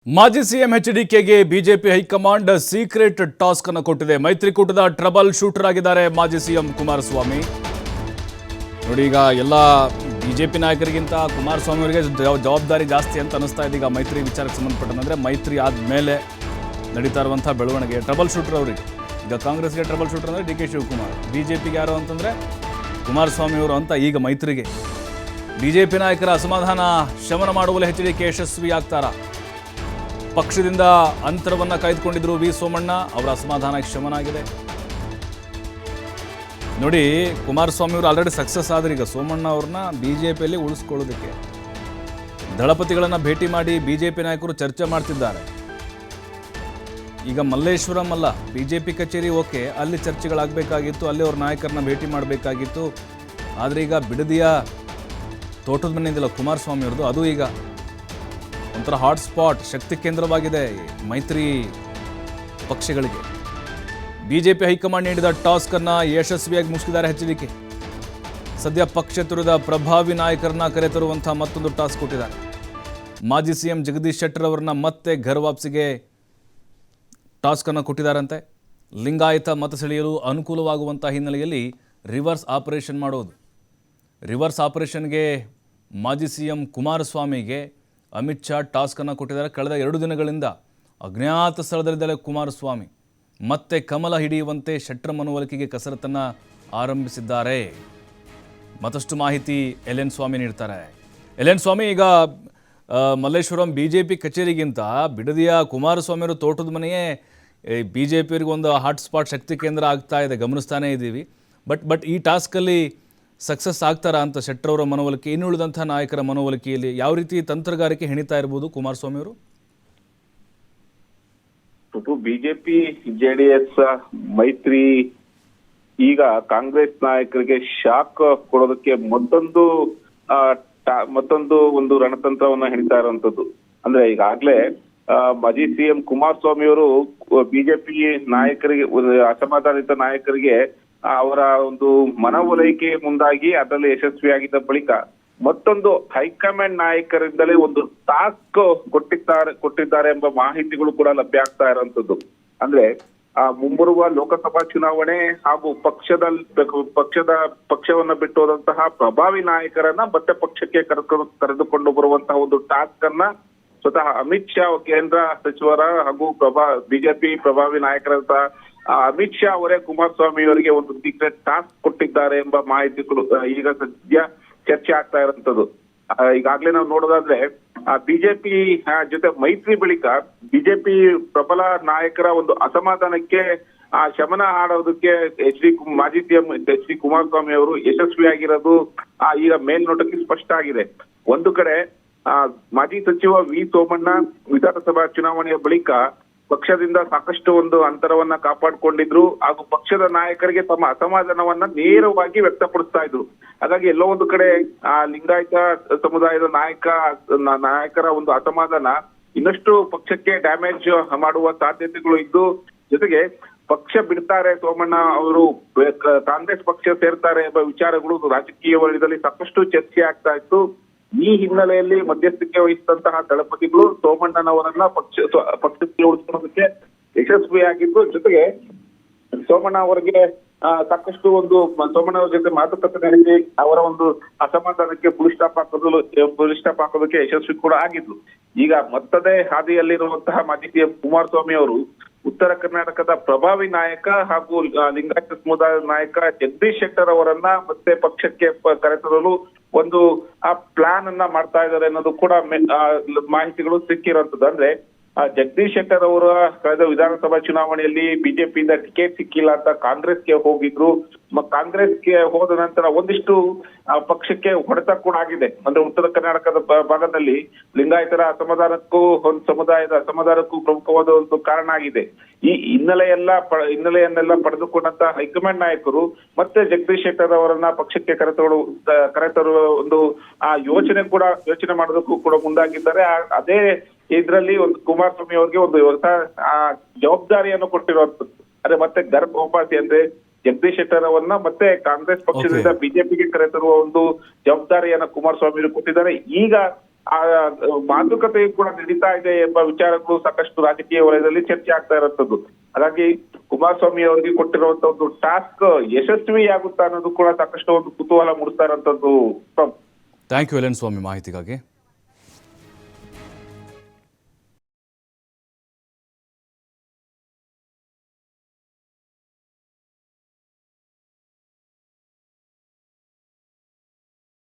ಮಾಜಿ ಸಿಎಂ ಎಚ್ಡಿಕೆಗೆ BJP high command secret task ಅನ್ನು ಕೊಟ್ಟಿದೆ. ಮೈತ್ರಿಕೂಟದ ಟ್ರಬಲ್ ಶೂಟರ್ ಆಗಿದ್ದಾರೆ ಮಾಜಿ ಸಿಎಂ ಕುಮಾರಸ್ವಾಮಿ. ನೋಡಿ, ಈಗ ಎಲ್ಲ ಬಿಜೆಪಿ ನಾಯಕರಿಗಿಂತ ಕುಮಾರಸ್ವಾಮಿ ಅವರಿಗೆ ಜವಾಬ್ದಾರಿ ಜಾಸ್ತಿ ಅಂತ ಅನಿಸ್ತಾ ಇದೆ. ಈಗ ಮೈತ್ರಿ ವಿಚಾರಕ್ಕೆ ಸಂಬಂಧಪಟ್ಟಂದ್ರೆ ಮೈತ್ರಿ ಆದ್ಮೇಲೆ ನಡೀತಾ ಇರುವಂಥ ಬೆಳವಣಿಗೆ ಟ್ರಬಲ್ ಶೂಟರ್ ಅವರಿಗೆ. ಈಗ ಕಾಂಗ್ರೆಸ್ಗೆ ಟ್ರಬಲ್ ಶೂಟರ್ ಅಂದರೆ ಡಿ.ಕೆ. ಶಿವಕುಮಾರ್, ಬಿಜೆಪಿಗೆ ಯಾರು ಅಂತಂದರೆ ಕುಮಾರಸ್ವಾಮಿ ಅವರು ಅಂತ. ಈಗ ಮೈತ್ರಿಗೆ ಬಿಜೆಪಿ ನಾಯಕರ ಅಸಮಾಧಾನ ಶಮನ ಮಾಡುವಲ್ಲಿ ಎಚ್ಡಿಕೆ ಯಶಸ್ವಿ ಆಗ್ತಾರಾ? ಪಕ್ಷದಿಂದ ಅಂತರವನ್ನು ಕಾಯ್ದುಕೊಂಡಿದ್ರು ವಿ ಸೋಮಣ್ಣ, ಅವರ ಅಸಮಾಧಾನ ಶಮನ ಆಗಿದೆ. ನೋಡಿ, ಕುಮಾರಸ್ವಾಮಿ ಅವರು ಆಲ್ರೆಡಿ ಸಕ್ಸಸ್ ಆದ್ರೆ ಈಗ ಸೋಮಣ್ಣ ಅವ್ರನ್ನ ಬಿಜೆಪಿಯಲ್ಲಿ ಉಳಿಸ್ಕೊಳ್ಳೋದಕ್ಕೆ ದಳಪತಿಗಳನ್ನು ಭೇಟಿ ಮಾಡಿ ಬಿಜೆಪಿ ನಾಯಕರು ಚರ್ಚೆ ಮಾಡ್ತಿದ್ದಾರೆ. ಈಗ ಮಲ್ಲೇಶ್ವರಂ ಅಲ್ಲ, ಬಿಜೆಪಿ ಕಚೇರಿ ಓಕೆ, ಅಲ್ಲಿ ಚರ್ಚೆಗಳಾಗಬೇಕಾಗಿತ್ತು, ಅಲ್ಲಿ ಅವ್ರ ನಾಯಕರನ್ನ ಭೇಟಿ ಮಾಡಬೇಕಾಗಿತ್ತು. ಆದರೆ ಈಗ ಬಿಡದಿಯ ತೋಟದ ಮನೆಯಿಂದಲ್ಲ ಕುಮಾರಸ್ವಾಮಿ ಅವ್ರದ್ದು, ಅದು ಈಗ ಒಂಥರ ಹಾಟ್ಸ್ಪಾಟ್, ಶಕ್ತಿ ಕೇಂದ್ರವಾಗಿದೆ ಮೈತ್ರಿ ಪಕ್ಷಗಳಿಗೆ. ಬಿಜೆಪಿ ಹೈಕಮಾಂಡ್ ನೀಡಿದ ಟಾಸ್ಕ್ ಅನ್ನು ಯಶಸ್ವಿಯಾಗಿ ಮುಗಿಸಿದ್ದಾರೆ ಎಚ್ಡಿಕೆ. ಸದ್ಯ ಪಕ್ಷ ತೊರೆದ ಪ್ರಭಾವಿ ನಾಯಕರನ್ನ ಕರೆತರುವಂಥ ಮತ್ತೊಂದು ಟಾಸ್ಕ್ ಕೊಟ್ಟಿದ್ದಾರೆ. ಮಾಜಿ ಸಿಎಂ ಜಗದೀಶ್ ಶೆಟ್ಟರ್ ಅವರನ್ನ ಮತ್ತೆ ಘರ್ ವಾಪಸಿಗೆ ಟಾಸ್ಕ್ ಅನ್ನು ಕೊಟ್ಟಿದ್ದಾರಂತೆ. ಲಿಂಗಾಯತ ಮತ ಸೆಳೆಯಲು ಅನುಕೂಲವಾಗುವಂಥ ಹಿನ್ನೆಲೆಯಲ್ಲಿ ರಿವರ್ಸ್ ಆಪರೇಷನ್ ಮಾಡೋದು. ರಿವರ್ಸ್ ಆಪರೇಷನ್ಗೆ ಮಾಜಿ ಸಿಎಂ ಕುಮಾರಸ್ವಾಮಿಗೆ ಅಮಿತ್ ಶಾ ಟಾಸ್ಕ್ ಅನ್ನು ಕೊಟ್ಟಿದ್ದಾರೆ. ಕಳೆದ 2 ದಿನಗಳಿಂದ ಅಜ್ಞಾತ ಸ್ಥಳದಲ್ಲಿದ್ದ ಕುಮಾರಸ್ವಾಮಿ ಮತ್ತೆ ಕಮಲ ಹಿಡಿಯುವಂತೆ ಶೆಟ್ಟರ್ ಮನವೊಲಿಕೆಗೆ ಕಸರತ್ತನ್ನು ಆರಂಭಿಸಿದ್ದಾರೆ. ಮತ್ತಷ್ಟು ಮಾಹಿತಿ ಎಲ್.ಎನ್. ಸ್ವಾಮಿ ನೀಡ್ತಾರೆ. ಎಲ್.ಎನ್. ಸ್ವಾಮಿ, ಈಗ ಮಲ್ಲೇಶ್ವರಂ ಬಿಜೆಪಿ ಕಚೇರಿಗಿಂತ ಬಿಡದಿಯ ಕುಮಾರಸ್ವಾಮಿ ಅವರು ತೋಟದ ಮನೆಯೇ ಬಿಜೆಪಿಯವರಿಗೆ ಒಂದು ಹಾಟ್ಸ್ಪಾಟ್, ಶಕ್ತಿ ಕೇಂದ್ರ ಆಗ್ತಾ ಇದೆ, ಗಮನಿಸ್ತಾನೇ ಇದ್ದೀವಿ. ಬಟ್ ಈ ಟಾಸ್ಕಲ್ಲಿ ಸಕ್ಸಸ್ ಆಗ್ತಾರಾ ಅಂತ ಶೆಟ್ಟರ್ ಅವರ ಮನವೊಲಿಕೆ, ಇನ್ನುಳಿದಂಥ ನಾಯಕರ ಮನವೊಲಿಕೆಯಲ್ಲಿ ಯಾವ ರೀತಿ ತಂತ್ರಗಾರಿಕೆ ಹೆಣಿತಾ ಇರ್ಬೋದು ಕುಮಾರಸ್ವಾಮಿ ಅವರು? ಬಿಜೆಪಿ ಜೆಡಿಎಸ್ ಮೈತ್ರಿ ಈಗ ಕಾಂಗ್ರೆಸ್ ನಾಯಕರಿಗೆ ಶಾಕ್ ಕೊಡೋದಕ್ಕೆ ಮತ್ತೊಂದು ಒಂದು ರಣತಂತ್ರವನ್ನ ಹೆಣಿತಾ ಇರುವಂತದ್ದು. ಅಂದ್ರೆ ಈಗಾಗ್ಲೇ ಮಾಜಿ ಸಿಎಂ ಕುಮಾರಸ್ವಾಮಿ ಅವರು ಬಿಜೆಪಿ ನಾಯಕರಿಗೆ, ಅಸಮಾಧಾನಿತ ನಾಯಕರಿಗೆ ಅವರ ಒಂದು ಮನವೊಲೈಕೆ ಮುಂದಾಗಿ ಅದರಲ್ಲಿ ಯಶಸ್ವಿಯಾಗಿದ್ದ ಬಳಿಕ ಮತ್ತೊಂದು ಹೈಕಮಾಂಡ್ ನಾಯಕರಿಂದಲೇ ಒಂದು ಟಾಸ್ಕ್ ಕೊಟ್ಟಿದ್ದಾರೆ ಎಂಬ ಮಾಹಿತಿಗಳು ಕೂಡ ಲಭ್ಯ ಆಗ್ತಾ ಇರುವಂತದ್ದು. ಅಂದ್ರೆ ಮುಂಬರುವ ಲೋಕಸಭಾ ಚುನಾವಣೆ ಹಾಗೂ ಪಕ್ಷವನ್ನ ಬಿಟ್ಟು ಹೋದಂತಹ ಪ್ರಭಾವಿ ನಾಯಕರನ್ನ ಮತ್ತೆ ಪಕ್ಷಕ್ಕೆ ಕರೆದುಕೊಂಡು ಬರುವಂತಹ ಒಂದು ಟಾಸ್ಕ್ ಅನ್ನ ಸ್ವತಃ ಅಮಿತ್ ಶಾ, ಕೇಂದ್ರ ಸಚಿವರ ಹಾಗೂ ಬಿಜೆಪಿ ಪ್ರಭಾವಿ ನಾಯಕರಂತ ಅಮಿತ್ ಶಾ ಅವರೇ ಕುಮಾರಸ್ವಾಮಿ ಅವರಿಗೆ ಒಂದು ಸೀಕ್ರೆಟ್ ಟಾಸ್ಕ್ ಕೊಟ್ಟಿದ್ದಾರೆ ಎಂಬ ಮಾಹಿತಿಗಳು ಈಗ ಸದ್ಯ ಚರ್ಚೆ ಆಗ್ತಾ ಇರುವಂತದ್ದು. ಈಗಾಗ್ಲೇ ನಾವು ನೋಡೋದಾದ್ರೆ ಬಿಜೆಪಿ ಜೊತೆ ಮೈತ್ರಿ ಬಳಿಕ ಬಿಜೆಪಿ ಪ್ರಬಲ ನಾಯಕರ ಒಂದು ಅಸಮಾಧಾನಕ್ಕೆ ಶಮನ ಹಾಡೋದಕ್ಕೆ ಮಾಜಿ ಸಿಎಂ ಎಚ್.ಡಿ. ಕುಮಾರಸ್ವಾಮಿ ಅವರು ಯಶಸ್ವಿಯಾಗಿರೋದು ಈಗ ಮೇಲ್ನೋಟಕ್ಕೆ ಸ್ಪಷ್ಟ ಆಗಿದೆ. ಒಂದು ಕಡೆ ಮಾಜಿ ಸಚಿವ ವಿ ಸೋಮಣ್ಣ ವಿಧಾನಸಭಾ ಚುನಾವಣೆಯ ಬಳಿಕ ಪಕ್ಷದಿಂದ ಸಾಕಷ್ಟು ಒಂದು ಅಂತರವನ್ನ ಕಾಪಾಡಿಕೊಂಡಿದ್ರು ಹಾಗೂ ಪಕ್ಷದ ನಾಯಕರಿಗೆ ತಮ್ಮ ಅಸಮಾಧಾನವನ್ನ ನೇರವಾಗಿ ವ್ಯಕ್ತಪಡಿಸ್ತಾ ಇದ್ರು. ಹಾಗಾಗಿ ಎಲ್ಲೋ ಒಂದು ಕಡೆ ಲಿಂಗಾಯತ ಸಮುದಾಯದ ನಾಯಕರ ಒಂದು ಅಸಮಾಧಾನ ಇನ್ನಷ್ಟು ಪಕ್ಷಕ್ಕೆ ಡ್ಯಾಮೇಜ್ ಮಾಡುವ ಸಾಧ್ಯತೆಗಳು ಇದ್ದು, ಜೊತೆಗೆ ಪಕ್ಷ ಬಿಡ್ತಾರೆ ಸೋಮಣ್ಣ ಅವರು, ಕಾಂಗ್ರೆಸ್ ಪಕ್ಷ ಸೇರ್ತಾರೆ ಎಂಬ ವಿಚಾರಗಳು ರಾಜಕೀಯ ವಲಯದಲ್ಲಿ ಸಾಕಷ್ಟು ಚರ್ಚೆ ಆಗ್ತಾ ಇತ್ತು. ಈ ಹಿನ್ನೆಲೆಯಲ್ಲಿ ಮಧ್ಯಸ್ಥಿಕೆ ವಹಿಸಿದಂತಹ ದಳಪತಿಗಳು ಸೋಮಣ್ಣನವರನ್ನ ಪಕ್ಷಕ್ಕೆ ಉಳಿಸ್ಕೊಳ್ಳೋದಕ್ಕೆ ಯಶಸ್ವಿಯಾಗಿದ್ದು, ಜೊತೆಗೆ ಸೋಮಣ್ಣ ಅವರಿಗೆ ಸಾಕಷ್ಟು ಒಂದು ಸೋಮಣ್ಣ ಅವರ ಜೊತೆ ಮಾತುಕತೆ ನಡೆಸಿ ಅವರ ಒಂದು ಅಸಮಾಧಾನಕ್ಕೆ ಫುಲ್ ಸ್ಟಾಪ್ ಹಾಕೋದಕ್ಕೆ ಯಶಸ್ವಿ ಕೂಡ ಆಗಿದ್ದು. ಈಗ ಮತ್ತದೇ ಹಾದಿಯಲ್ಲಿರುವಂತಹ ಮಾಜಿ ಸಿಎಂ ಕುಮಾರಸ್ವಾಮಿ ಅವರು ಉತ್ತರ ಕರ್ನಾಟಕದ ಪ್ರಭಾವಿ ನಾಯಕ ಹಾಗೂ ಲಿಂಗಾಯತ ಸಮುದಾಯದ ನಾಯಕ ಜಗದೀಶ್ ಶೆಟ್ಟರ್ ಅವರನ್ನ ಮತ್ತೆ ಪಕ್ಷಕ್ಕೆ ಕರೆತರಲು ಒಂದು ಪ್ಲಾನ್ ಅನ್ನ ಮಾಡ್ತಾ ಇದ್ದಾರೆ ಅನ್ನೋದು ಕೂಡ ಮಾಹಿತಿಗಳು ಸಿಕ್ಕಿರುವಂತದ್ದು. ಅಂದ್ರೆ ಜಗದೀಶ್ ಶೆಟ್ಟರ್ ಅವರ ಕಳೆದ ವಿಧಾನಸಭಾ ಚುನಾವಣೆಯಲ್ಲಿ ಬಿಜೆಪಿಯಿಂದ ಟಿಕೆಟ್ ಸಿಕ್ಕಿಲ್ಲ ಅಂತ ಕಾಂಗ್ರೆಸ್ಗೆ ಹೋಗಿದ್ರು. ಕಾಂಗ್ರೆಸ್ಗೆ ಹೋದ ನಂತರ ಒಂದಿಷ್ಟು ಪಕ್ಷಕ್ಕೆ ಹೊಡೆತ ಕೂಡ ಆಗಿದೆ. ಅಂದ್ರೆ ಉತ್ತರ ಕರ್ನಾಟಕದ ಭಾಗದಲ್ಲಿ ಲಿಂಗಾಯತರ ಒಂದು ಸಮುದಾಯದ ಅಸಮಾಧಾನಕ್ಕೂ ಪ್ರಮುಖವಾದ ಒಂದು ಕಾರಣ ಆಗಿದೆ. ಈ ಹಿನ್ನೆಲೆಯನ್ನೆಲ್ಲ ಪಡೆದುಕೊಂಡಂತ ಹೈಕಮಾಂಡ್ ನಾಯಕರು ಮತ್ತೆ ಜಗದೀಶ್ ಶೆಟ್ಟರ್ ಅವರನ್ನ ಪಕ್ಷಕ್ಕೆ ಕರೆತರುವ ಒಂದು ಯೋಚನೆ ಮಾಡೋದಕ್ಕೂ ಕೂಡ ಮುಂದಾಗಿದ್ದಾರೆ. ಅದೇ ಇದರಲ್ಲಿ ಒಂದು ಕುಮಾರಸ್ವಾಮಿ ಅವರಿಗೆ ಒಂದು ಹೊಸ ಜವಾಬ್ದಾರಿಯನ್ನು ಕೊಟ್ಟಿರುವಂತದ್ದು. ಅದೇ ಮತ್ತೆ ಗರ್ಭ ವಾಪಸಿ ಅಂದ್ರೆ ಜಗದೀಶ್ ಶೆಟ್ಟರ್ ಅವರನ್ನ ಮತ್ತೆ ಕಾಂಗ್ರೆಸ್ ಪಕ್ಷದಿಂದ ಬಿಜೆಪಿಗೆ ಕರೆತರುವ ಒಂದು ಜವಾಬ್ದಾರಿಯನ್ನ ಕುಮಾರಸ್ವಾಮಿ ಕೊಟ್ಟಿದ್ದಾರೆ. ಈಗ ಆ ಮಾತುಕತೆ ಕೂಡ ನಡೀತಾ ಇದೆ ಎಂಬ ವಿಚಾರಗಳು ಸಾಕಷ್ಟು ರಾಜಕೀಯ ವಲಯದಲ್ಲಿ ಚರ್ಚೆ ಆಗ್ತಾ ಇರುವಂತದ್ದು. ಹಾಗಾಗಿ ಕುಮಾರಸ್ವಾಮಿ ಅವರಿಗೆ ಕೊಟ್ಟಿರುವಂತ ಒಂದು ಟಾಸ್ಕ್ ಯಶಸ್ವಿಯಾಗುತ್ತಾ ಅನ್ನೋದು ಕೂಡ ಸಾಕಷ್ಟು ಒಂದು ಕುತೂಹಲ ಮೂಡಿಸ್ತಾ ಇರುವಂತದ್ದು. ಥ್ಯಾಂಕ್ ಯು ಎಲ್ ಎನ್ ಸ್ವಾಮಿ ಮಾಹಿತಿಗಾಗಿ.